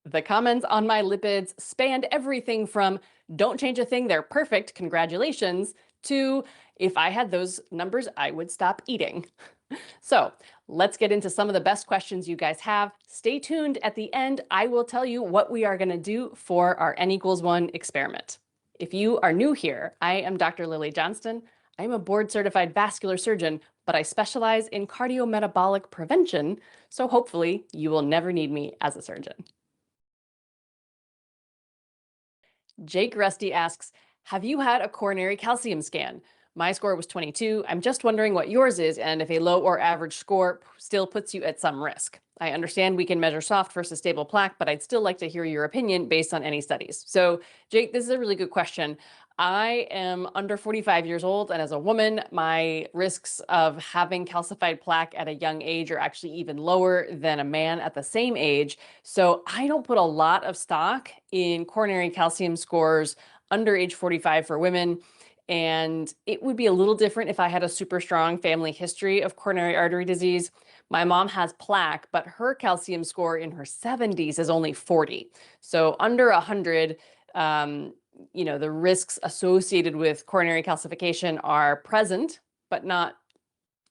The comments on my lipids spanned everything from don't change a thing, they're perfect, congratulations, to if I had those numbers, I would stop eating. So let's get into some of the best questions you guys have. Stay tuned. At the end, I will tell you what we are going to do for our N=1 experiment. If you are new here, I am Dr. Lily Johnston. I'm a board-certified vascular surgeon, but I specialize in cardiometabolic prevention, so hopefully you will never need me as a surgeon. Jake Rusty asks, have you had a coronary calcium scan? My score was 22. I'm just wondering what yours is and if a low or average score still puts you at some risk. I understand we can measure soft versus stable plaque, but I'd still like to hear your opinion based on any studies. So Jake, this is a really good question. I am under 45 years old, and as a woman, my risks of having calcified plaque at a young age are actually even lower than a man at the same age. So I don't put a lot of stock in coronary calcium scores under age 45 for women. And it would be a little different if I had a super strong family history of coronary artery disease. My mom has plaque, but her calcium score in her 70s is only 40. So under 100, the risks associated with coronary calcification are present, but not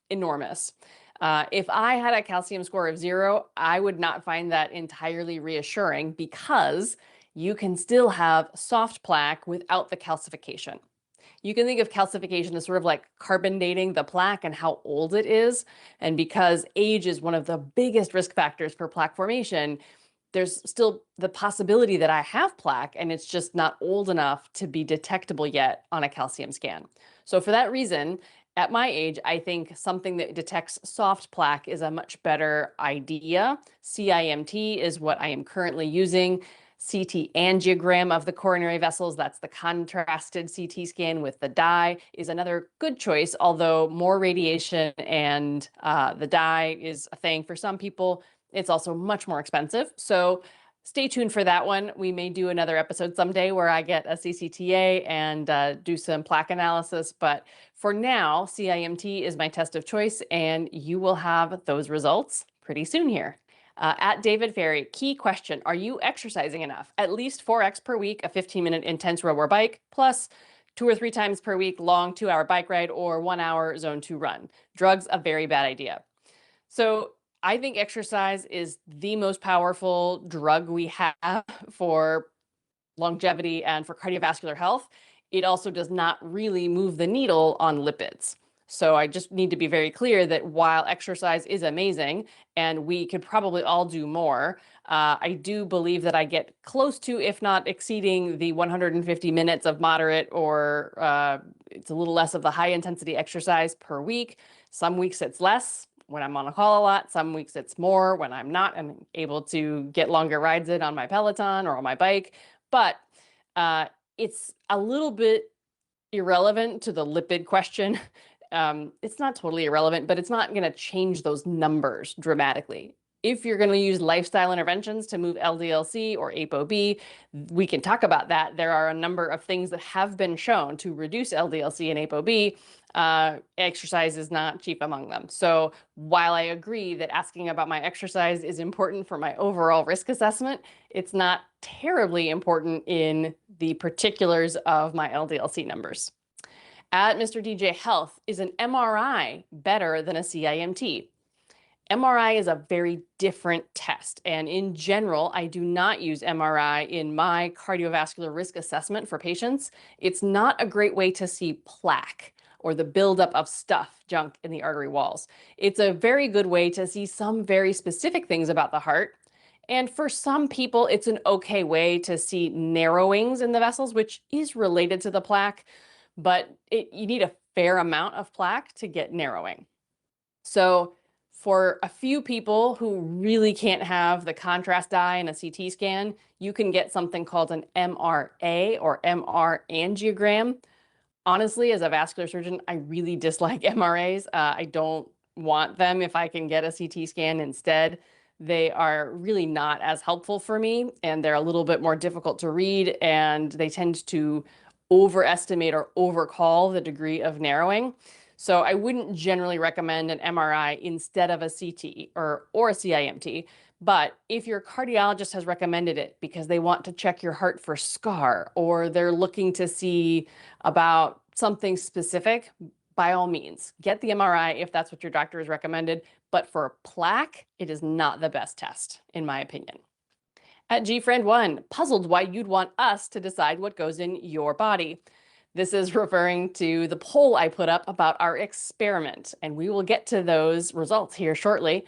enormous. If I had a calcium score of 0, I would not find that entirely reassuring because you can still have soft plaque without the calcification. You can think of calcification as sort of like carbon dating the plaque and how old it is. And because age is one of the biggest risk factors for plaque formation, there's still the possibility that I have plaque and it's just not old enough to be detectable yet on a calcium scan. So for that reason, at my age, I think something that detects soft plaque is a much better idea. CIMT is what I am currently using. CT angiogram of the coronary vessels, that's the contrasted CT scan with the dye, is another good choice, although more radiation and the dye is a thing for some people. It's also much more expensive. So stay tuned for that one. We may do another episode someday where I get a CCTA and do some plaque analysis. But for now, CIMT is my test of choice, and you will have those results pretty soon here. At David Ferry, key question, are you exercising enough? At least 4x per week, a 15-minute intense row or bike, plus 2 or 3 times per week, long 2-hour bike ride or 1-hour zone 2 run. Drugs, a very bad idea. So I think exercise is the most powerful drug we have for longevity and for cardiovascular health. It also does not really move the needle on lipids. So I just need to be very clear that while exercise is amazing and we could probably all do more, I do believe that I get close to, if not exceeding, the 150 minutes of moderate or it's a little less of the high intensity exercise per week. Some weeks it's less when I'm on a call a lot. Some weeks it's more when I'm not. I'm able to get longer rides in on my Peloton or on my bike. But it's a little bit irrelevant to the lipid question. It's not totally irrelevant, but it's not going to change those numbers dramatically. If you're going to use lifestyle interventions to move LDL-C or ApoB, we can talk about that. There are a number of things that have been shown to reduce LDL-C and ApoB. Exercise is not chief among them. So while I agree that asking about my exercise is important for my overall risk assessment, it's not terribly important in the particulars of my LDL-C numbers. At Mr. DJ Health, is an MRI better than a CIMT? MRI is a very different test, and in general, I do not use MRI in my cardiovascular risk assessment for patients. It's not a great way to see plaque or the buildup of stuff, junk in the artery walls. It's a very good way to see some very specific things about the heart. And for some people, it's an okay way to see narrowings in the vessels, which is related to the plaque, but you need a fair amount of plaque to get narrowing. So for a few people who really can't have the contrast dye in a CT scan, you can get something called an MRA or MR angiogram. Honestly, as a vascular surgeon, I really dislike MRAs. I don't want them if I can get a CT scan instead. They are really not as helpful for me, and they're a little bit more difficult to read, and they tend to overestimate or overcall the degree of narrowing. So I wouldn't generally recommend an MRI instead of a CT or a CIMT, But if your cardiologist has recommended it because they want to check your heart for scar or they're looking to see about something specific, by all means, get the MRI if that's what your doctor has recommended. But for plaque, it is not the best test, in my opinion. At GFriend1, puzzled why you'd want us to decide what goes in your body. This is referring to the poll I put up about our experiment, and we will get to those results here shortly.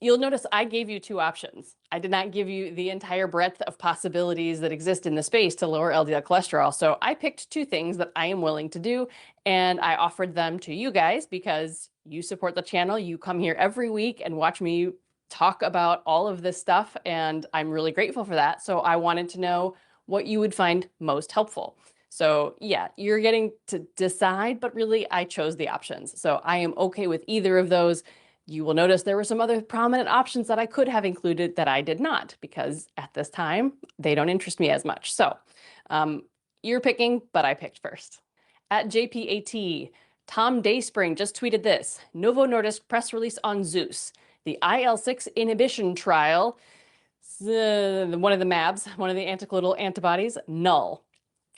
You'll notice I gave you two options. I did not give you the entire breadth of possibilities that exist in the space to lower LDL cholesterol. So I picked two things that I am willing to do, and I offered them to you guys because you support the channel. You come here every week and watch me talk about all of this stuff, and I'm really grateful for that. So I wanted to know what you would find most helpful. So yeah, you're getting to decide, but really I chose the options. So I am okay with either of those. You will notice there were some other prominent options that I could have included that I did not, because at this time, they don't interest me as much. So you're picking, but I picked first. At JPAT, Tom Dayspring just tweeted this: Novo Nordisk press release on Zeus, the IL-6 inhibition trial, one of the MABs, one of the anticlonal antibodies, null.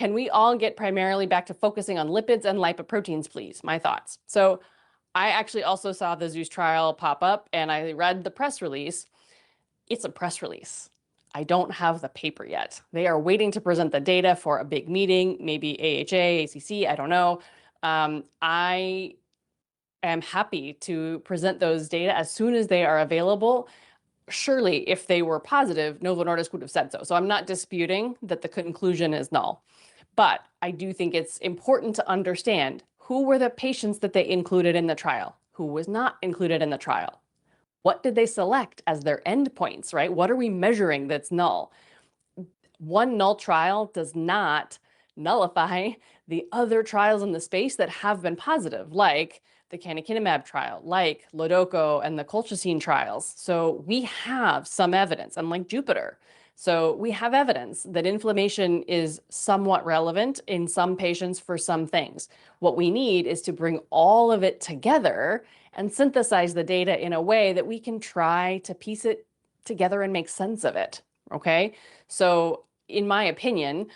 Can we all get primarily back to focusing on lipids and lipoproteins, please? My thoughts. So I actually also saw the Zeus trial pop up and I read the press release. It's a press release. I don't have the paper yet. They are waiting to present the data for a big meeting, maybe AHA, ACC, I don't know. I am happy to present those data as soon as they are available. Surely, if they were positive, Novo Nordisk would have said so. So I'm not disputing that the conclusion is null. But I do think it's important to understand who were the patients that they included in the trial, who was not included in the trial. What did they select as their endpoints, right? What are we measuring that's null? One null trial does not nullify the other trials in the space that have been positive, like the canakinumab trial, like Lodoco and the colchicine trials. So we have some evidence, unlike Jupiter. So we have evidence that inflammation is somewhat relevant in some patients for some things. What we need is to bring all of it together and synthesize the data in a way that we can try to piece it together and make sense of it, okay? So in my opinion,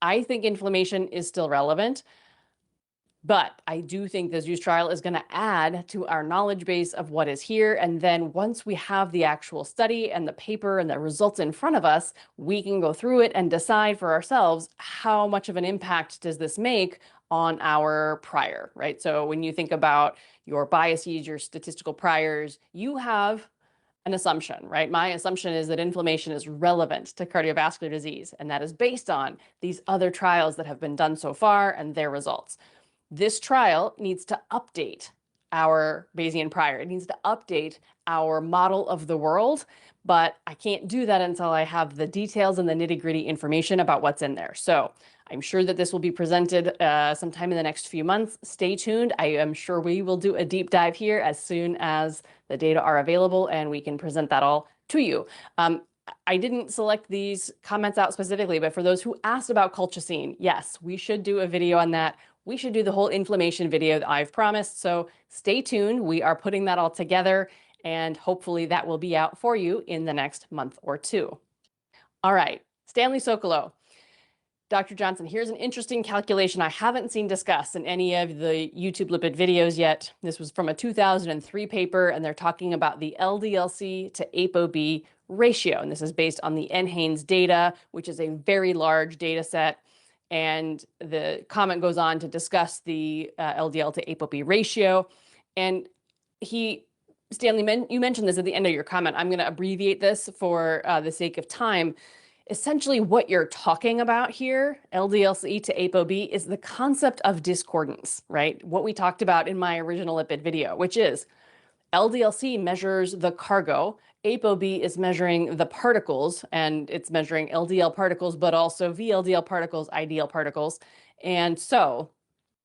I think inflammation is still relevant, but I do think the Zeus trial is going to add to our knowledge base of what is here. And then once we have the actual study and the paper and the results in front of us, we can go through it and decide for ourselves how much of an impact does this make on our prior, right? So when you think about your biases, your statistical priors, you have an assumption, right? My assumption is that inflammation is relevant to cardiovascular disease, and that is based on these other trials that have been done so far and their results. This trial needs to update our Bayesian prior. It needs to update our model of the world, but I can't do that until I have the details and the nitty-gritty information about what's in there. So I'm sure that this will be presented sometime in the next few months. Stay tuned. I am sure we will do a deep dive here as soon as the data are available and we can present that all to you. I didn't select these comments out specifically, but for those who asked about colchicine, yes, we should do a video on that. We should do the whole inflammation video that I've promised. So stay tuned. We are putting that all together and hopefully that will be out for you in the next month or two. All right, Stanley Sokolow. Dr. Johnston, here's an interesting calculation I haven't seen discussed in any of the YouTube lipid videos yet. This was from a 2003 paper, and they're talking about the LDL-C to ApoB ratio. And this is based on the NHANES data, which is a very large data set. And the comment goes on to discuss the LDL to ApoB ratio. And Stanley, you mentioned this at the end of your comment. I'm going to abbreviate this for the sake of time. Essentially, what you're talking about here, LDL-C to ApoB, is the concept of discordance, right? What we talked about in my original lipid video, which is LDL-C measures the cargo, ApoB is measuring the particles, and it's measuring LDL particles, but also VLDL particles, IDL particles. And so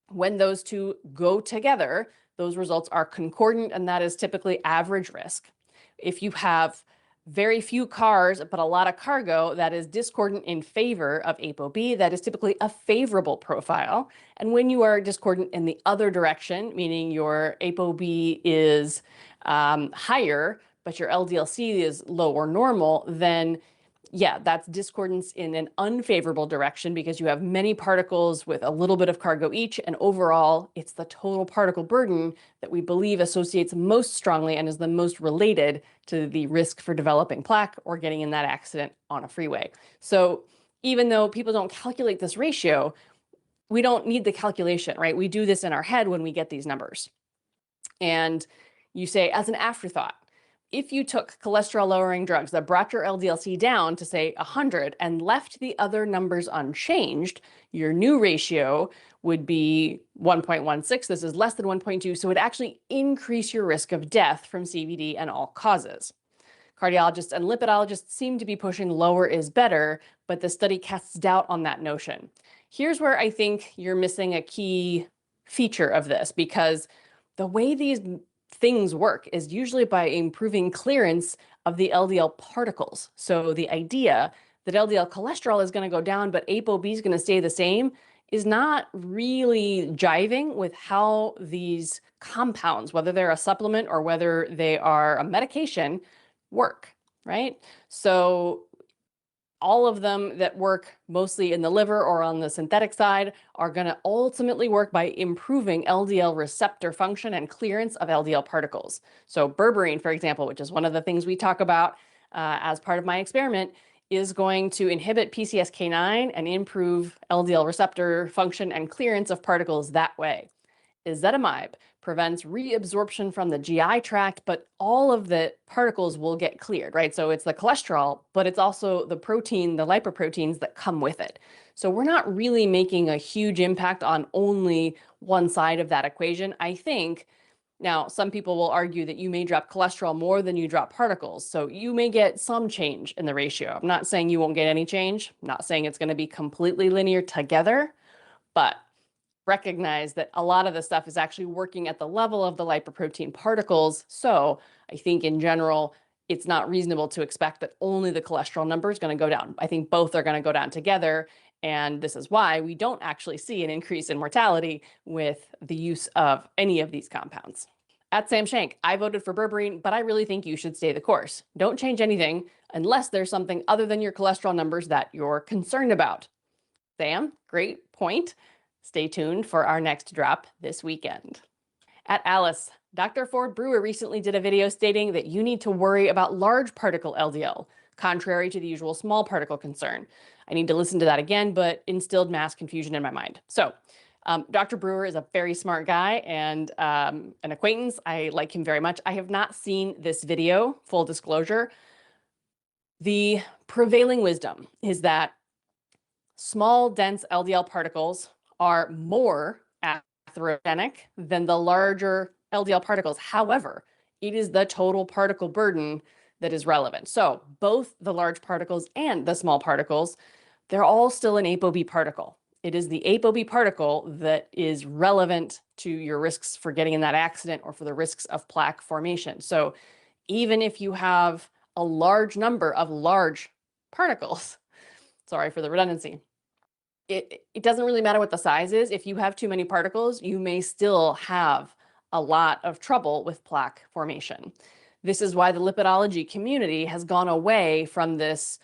when those two go together, those results are concordant, and that is typically average risk. If you have very few cars, but a lot of cargo, that is discordant in favor of ApoB, that is typically a favorable profile. And when you are discordant in the other direction, meaning your ApoB is higher, but your LDL-C is low or normal, then yeah, that's discordance in an unfavorable direction because you have many particles with a little bit of cargo each, and overall, it's the total particle burden that we believe associates most strongly and is the most related to the risk for developing plaque or getting in that accident on a freeway. So even though people don't calculate this ratio, we don't need the calculation, right? We do this in our head when we get these numbers. And you say, as an afterthought, if you took cholesterol lowering drugs that brought your LDL-C down to say 100 and left the other numbers unchanged, your new ratio would be 1.16. This is less than 1.2, so it would actually increase your risk of death from CVD and all causes. Cardiologists and lipidologists seem to be pushing lower is better, but the study casts doubt on that notion. Here's where I think you're missing a key feature of this, because the way these things work is usually by improving clearance of the LDL particles. So the idea that LDL cholesterol is going to go down, but ApoB is going to stay the same is not really jiving with how these compounds, whether they're a supplement or whether they are a medication, work, right? So all of them that work mostly in the liver or on the synthetic side are going to ultimately work by improving LDL receptor function and clearance of LDL particles. So berberine, for example, which is one of the things we talk about as part of my experiment, is going to inhibit PCSK9 and improve LDL receptor function and clearance of particles that way. Ezetimibe prevents reabsorption from the GI tract, but all of the particles will get cleared, right? So it's the cholesterol, but it's also the protein, the lipoproteins that come with it. So we're not really making a huge impact on only one side of that equation. I think now some people will argue that you may drop cholesterol more than you drop particles. So you may get some change in the ratio. I'm not saying you won't get any change. I'm not saying it's going to be completely linear together, but recognize that a lot of the stuff is actually working at the level of the lipoprotein particles. So I think in general, it's not reasonable to expect that only the cholesterol number is going to go down. I think both are going to go down together. And this is why we don't actually see an increase in mortality with the use of any of these compounds. At Sam Shank, I voted for berberine, but I really think you should stay the course. Don't change anything unless there's something other than your cholesterol numbers that you're concerned about. Sam, great point. Stay tuned for our next drop this weekend. At Alice, Dr. Ford Brewer recently did a video stating that you need to worry about large particle LDL, contrary to the usual small particle concern. I need to listen to that again, but instilled mass confusion in my mind. So Dr. Brewer is a very smart guy and an acquaintance. I like him very much. I have not seen this video, full disclosure. The prevailing wisdom is that small, dense LDL particles are more atherogenic than the larger LDL particles. However, it is the total particle burden that is relevant. So both the large particles and the small particles, they're all still an ApoB particle. It is the ApoB particle that is relevant to your risks for getting in that accident or for the risks of plaque formation. So even if you have a large number of large particles, sorry for the redundancy, it doesn't really matter what the size is. If you have too many particles, you may still have a lot of trouble with plaque formation. This is why the lipidology community has gone away from this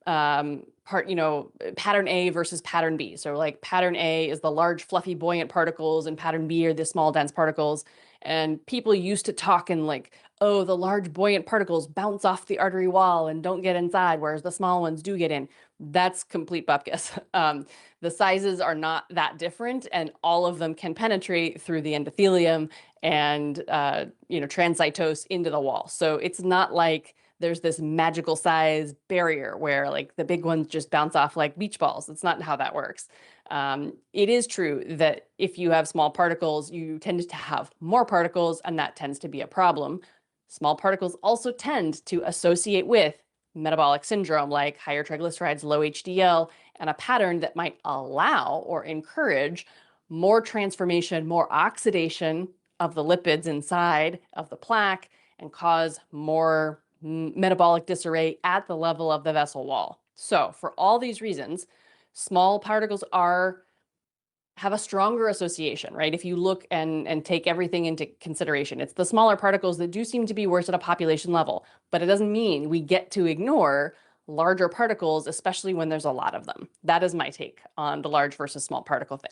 pattern A versus pattern B. So like pattern A is the large, fluffy, buoyant particles, and pattern B are the small, dense particles. And people used to talk in like, oh, the large, buoyant particles bounce off the artery wall and don't get inside, whereas the small ones do get in. That's complete bupkis. The sizes are not that different, and all of them can penetrate through the endothelium and transcytose into the wall. So it's not like there's this magical size barrier where like the big ones just bounce off like beach balls. That's not how that works. It is true that if you have small particles, you tend to have more particles, and that tends to be a problem. Small particles also tend to associate with metabolic syndrome like higher triglycerides, low HDL, and a pattern that might allow or encourage more transformation, more oxidation of the lipids inside of the plaque and cause more metabolic disarray at the level of the vessel wall. So for all these reasons, small particles are have a stronger association, right? If you look and take everything into consideration, it's the smaller particles that do seem to be worse at a population level, but it doesn't mean we get to ignore larger particles, especially when there's a lot of them. That is my take on the large versus small particle thing.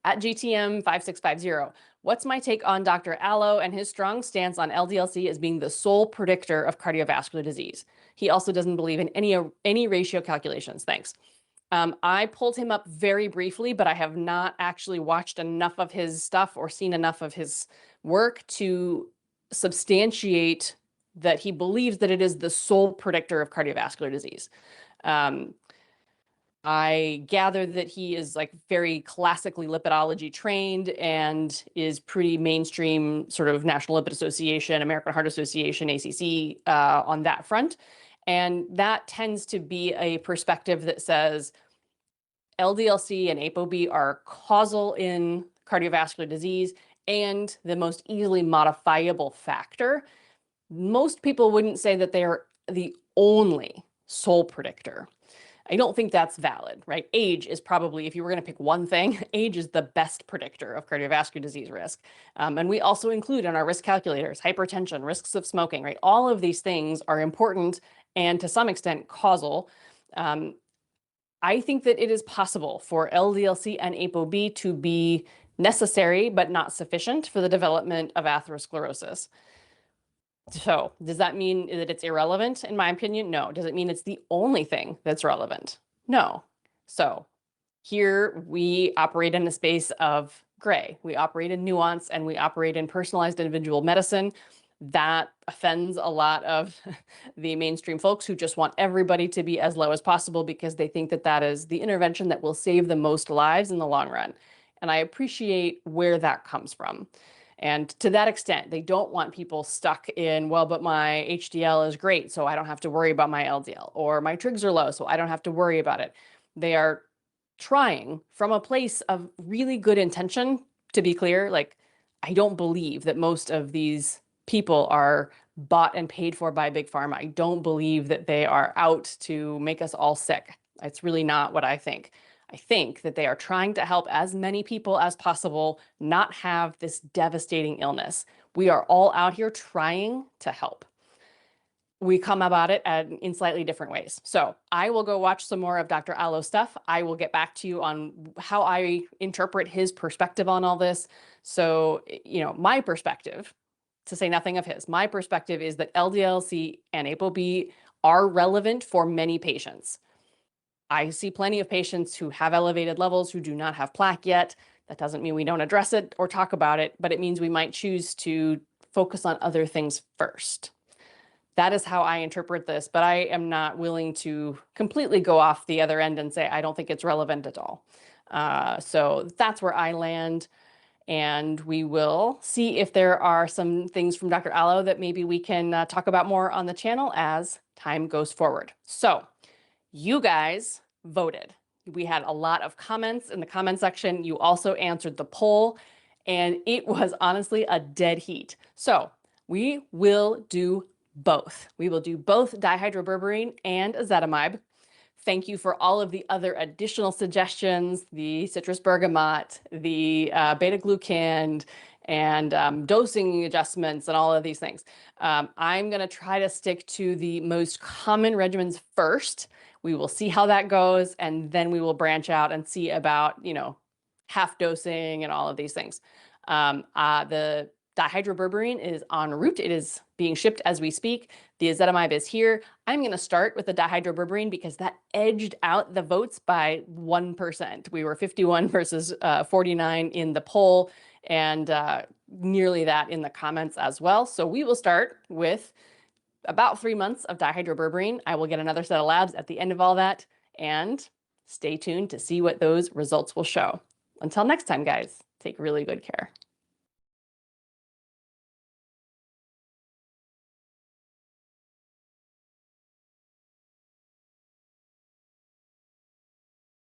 At GTM 5650, what's my take on Dr. Aloe and his strong stance on LDL-C as being the sole predictor of cardiovascular disease? He also doesn't believe in any ratio calculations. Thanks. I pulled him up very briefly, but I have not actually watched enough of his stuff or seen enough of his work to substantiate that he believes that it is the sole predictor of cardiovascular disease. I gather that he is like very classically lipidology trained and is pretty mainstream sort of National Lipid Association, American Heart Association, ACC on that front. And that tends to be a perspective that says LDL-C and ApoB are causal in cardiovascular disease and the most easily modifiable factor. Most people wouldn't say that they are the only sole predictor. I don't think that's valid, right? Age is probably, if you were going to pick one thing, age is the best predictor of cardiovascular disease risk. And we also include in our risk calculators, hypertension, risks of smoking, right? All of these things are important and to some extent causal. I think that it is possible for LDL-C and ApoB to be necessary but not sufficient for the development of atherosclerosis. So does that mean that it's irrelevant? In my opinion, no. Does it mean it's the only thing that's relevant? No. So here we operate in a space of gray. We operate in nuance and we operate in personalized individual medicine. That offends a lot of the mainstream folks who just want everybody to be as low as possible because they think that that is the intervention that will save the most lives in the long run. And I appreciate where that comes from. And to that extent, they don't want people stuck in, well, but my HDL is great, so I don't have to worry about my LDL, or my trigs are low, so I don't have to worry about it. They are trying from a place of really good intention, to be clear. Like, I don't believe that most of these people are bought and paid for by Big Pharma. I don't believe that they are out to make us all sick. It's really not what I think. I think that they are trying to help as many people as possible not have this devastating illness. We are all out here trying to help. We come about it in slightly different ways. So I will go watch some more of Dr. Aloe stuff. I will get back to you on how I interpret his perspective on all this. So, my perspective, to say nothing of his, my perspective is that LDL-C and ApoB are relevant for many patients. I see plenty of patients who have elevated levels who do not have plaque yet. That doesn't mean we don't address it or talk about it, but it means we might choose to focus on other things first. That is how I interpret this, but I am not willing to completely go off the other end and say, I don't think it's relevant at all. So that's where I land. And we will see if there are some things from Dr. Aloe that maybe we can talk about more on the channel as time goes forward. So you guys voted. We had a lot of comments in the comment section. You also answered the poll, and it was honestly a dead heat. So we will do both. We will do both dihydroberberine and ezetimibe. Thank you for all of the other additional suggestions, the citrus bergamot, the beta-glucan, and dosing adjustments and all of these things. I'm going to try to stick to the most common regimens first. We will see how that goes, and then we will branch out and see about, half dosing and all of these things. The dihydroberberine is en route. It is being shipped as we speak. The ezetimibe is here. I'm going to start with the dihydroberberine because that edged out the votes by 1%. We were 51 versus 49 in the poll, and nearly that in the comments as well. So we will start with about 3 months of dihydroberberine. I will get another set of labs at the end of all that, and stay tuned to see what those results will show. Until next time, guys, take really good care.